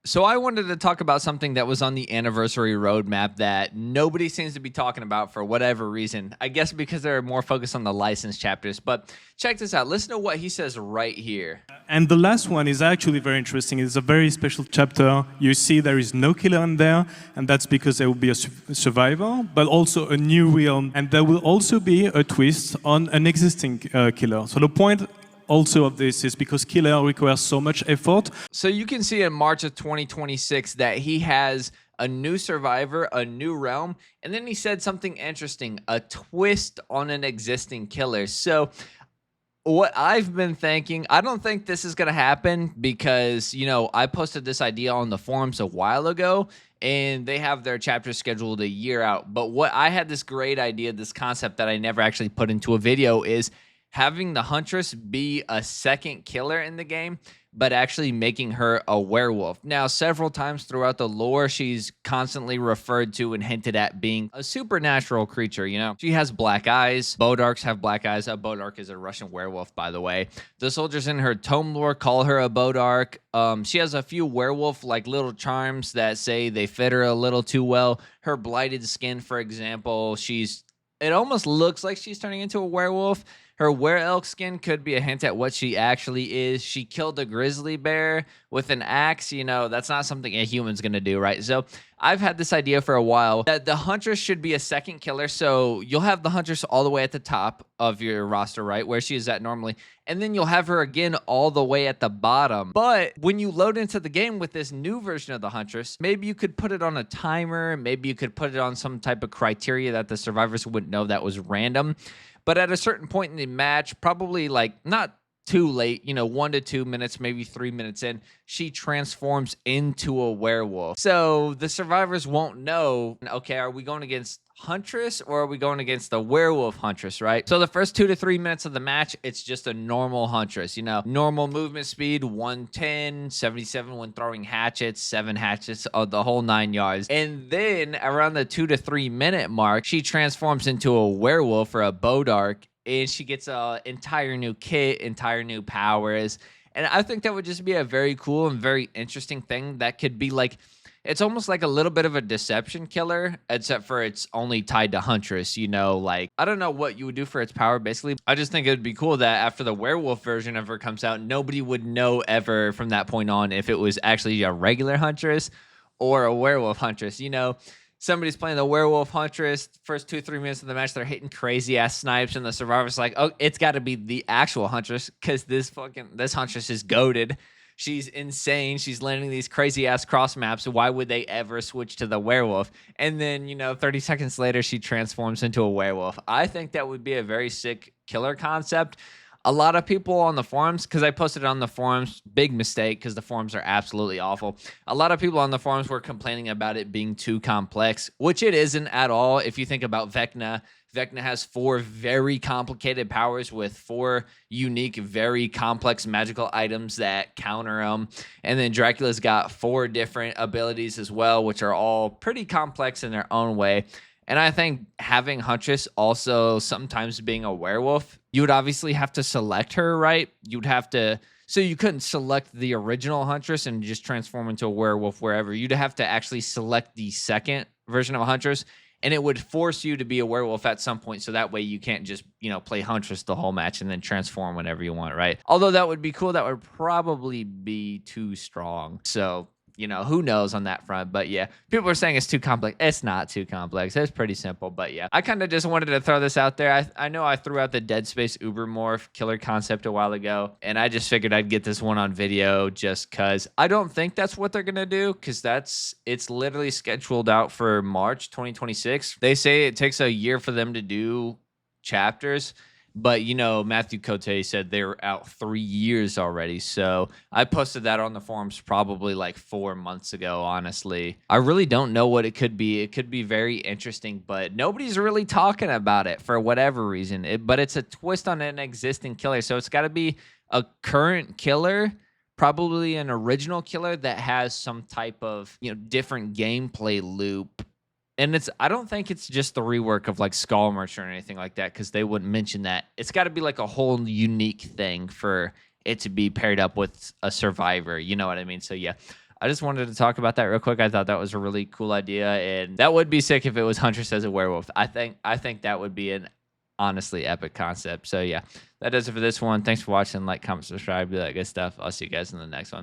So I wanted to talk about something that was on the anniversary roadmap that nobody seems to be talking about for whatever reason. I guess because they're more focused on the licensed chapters. But check this out. Listen to what he says right here. And the last one is actually very interesting. It's a very special chapter. You see there is no killer in there, and that's because there will be a survivor, but also a new realm. And there will also be a twist on an existing killer. So the point also of this is because killer requires so much effort. So you can see in March of 2026 that he has a new survivor, a new realm, and then he said something interesting, a twist on an existing killer. So what I've been thinking, I don't think this is going to happen because, I posted this idea on the forums a while ago and they have their chapters scheduled a year out. But what I had this great idea, this concept that I never actually put into a video is having the huntress be a second killer in the game, but actually making her a werewolf. Now, several times throughout the lore, she's constantly referred to and hinted at being a supernatural creature, She has black eyes. Bodarks have black eyes. A Bodark is a Russian werewolf, by the way. The soldiers in her tome lore call her a Bodark. She has a few werewolf-like little charms that say they fit her a little too well. Her blighted skin, for example, it almost looks like she's turning into a werewolf. Her were-elk skin could be a hint at what she actually is. She killed a grizzly bear with an axe. That's not something a human's going to do, right? So I've had this idea for a while that the huntress should be a second killer. So you'll have the huntress all the way at the top of your roster, right, where she is at normally. And then you'll have her again all the way at the bottom. But when you load into the game with this new version of the huntress, maybe you could put it on a timer. Maybe you could put it on some type of criteria that the survivors wouldn't know that was random. But at a certain point in the match, probably like not too late, 1 to 2 minutes, maybe 3 minutes in, she transforms into a werewolf. So the survivors won't know, okay, are we going against huntress or are we going against the werewolf huntress, right? So the first 2 to 3 minutes of the match, it's just a normal huntress, normal movement speed, 110, 77 when throwing hatchets, 7 hatchets, the whole 9 yards. And then around the 2 to 3 minute mark, she transforms into a werewolf or a Bodark, and she gets an entire new kit, entire new powers. And I think that would just be a very cool and very interesting thing that could be like, it's almost like a little bit of a deception killer, except for it's only tied to huntress, like, I don't know what you would do for its power, basically. I just think it would be cool that after the werewolf version ever comes out, nobody would know ever from that point on if it was actually a regular huntress or a werewolf huntress, Somebody's playing the werewolf huntress. First 2-3 minutes of the match, they're hitting crazy ass snipes, and the survivor's like, "Oh, it's got to be the actual huntress because this huntress is goated. She's insane. She's landing these crazy ass cross maps. Why would they ever switch to the werewolf?" And then 30 seconds later, she transforms into a werewolf. I think that would be a very sick killer concept. A lot of people on the forums, because I posted it on the forums, big mistake because the forums are absolutely awful. A lot of people on the forums were complaining about it being too complex, which it isn't at all. If you think about Vecna, Vecna has 4 very complicated powers with 4 unique, very complex magical items that counter them. And then Dracula's got 4 different abilities as well, which are all pretty complex in their own way. And I think having huntress also sometimes being a werewolf, you would obviously have to select her, right? You'd have to, so you couldn't select the original huntress and just transform into a werewolf wherever. You'd have to actually select the second version of a huntress, and it would force you to be a werewolf at some point. So that way you can't just, play huntress the whole match and then transform whenever you want, right? Although that would be cool, that would probably be too strong. So who knows on that front. But yeah, people are saying it's too complex. It's not too complex. It's pretty simple. But yeah, I kind of just wanted to throw this out there. I know I threw out the Dead Space Ubermorph killer concept a while ago, and I just figured I'd get this one on video just because I don't think that's what they're going to do, because it's literally scheduled out for March 2026. They say it takes a year for them to do chapters. But, Matthew Cote said they were out 3 years already. So I posted that on the forums probably like 4 months ago, honestly. I really don't know what it could be. It could be very interesting, but nobody's really talking about it for whatever reason. But it's a twist on an existing killer. So it's got to be a current killer, probably an original killer that has some type of, different gameplay loop. And I don't think it's just the rework of like Skull Merchant or anything like that, because they wouldn't mention that. It's got to be like a whole unique thing for it to be paired up with a survivor. You know what I mean? So yeah, I just wanted to talk about that real quick. I thought that was a really cool idea, and that would be sick if it was Huntress as a werewolf. I think that would be an honestly epic concept. So yeah, that does it for this one. Thanks for watching. Like, comment, subscribe, do that good stuff. I'll see you guys in the next one.